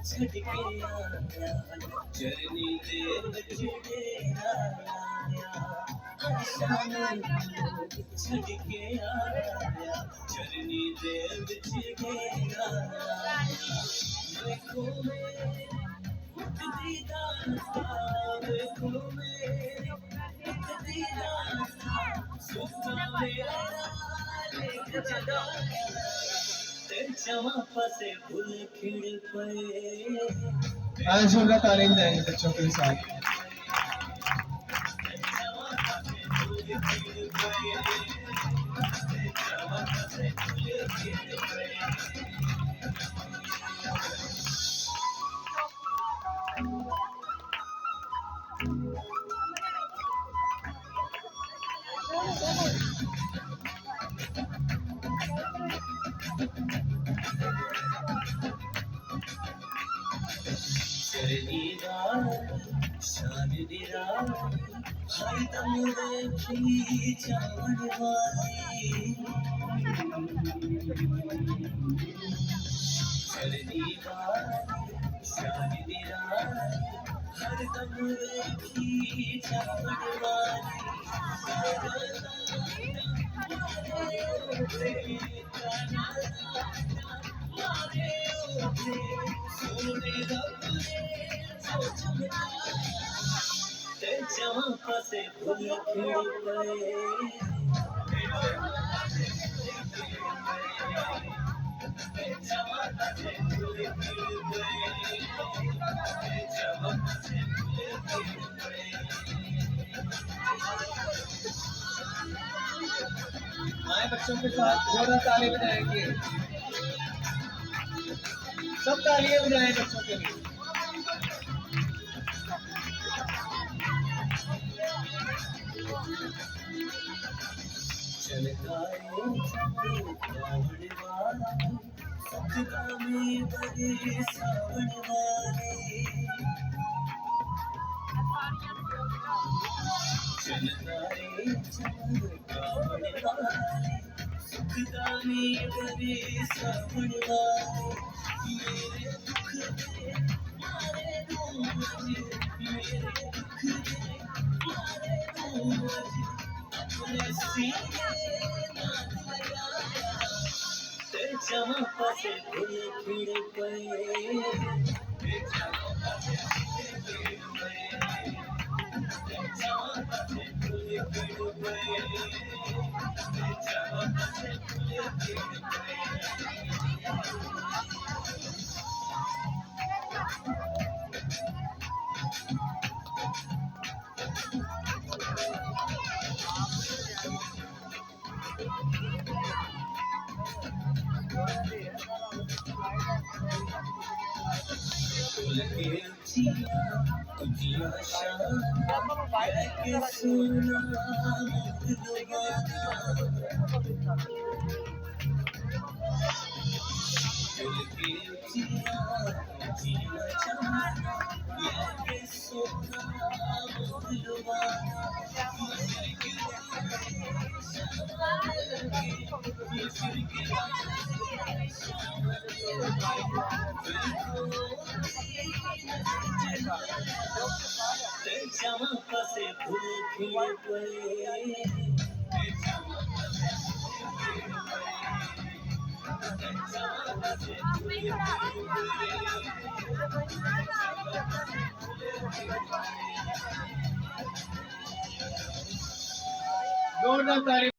छड़के आया चरनी दे बचड़े आया छड़के आया चरनी दे बचड़े आया देखो मेरे उठती दास्ता देखो मेरे उठती दास्ता सुखा मेरा लेके चला से फूल खिड़ पे आज जोरदार तालीम देंगे बच्चों के साथ। शान निराली हर दम देखी जान वाली चलनी वाली शान निराली हर दम देखी जान वाली चंपा से फूल खिड़ गए आए बच्चों के साथ जोरदार ताली बजाएंगे, सब तालियां बजाएं बच्चों के लिए। चंपा से फूल खिड़ गए चंपा से फूल खिड़ गए जोरदार ताली।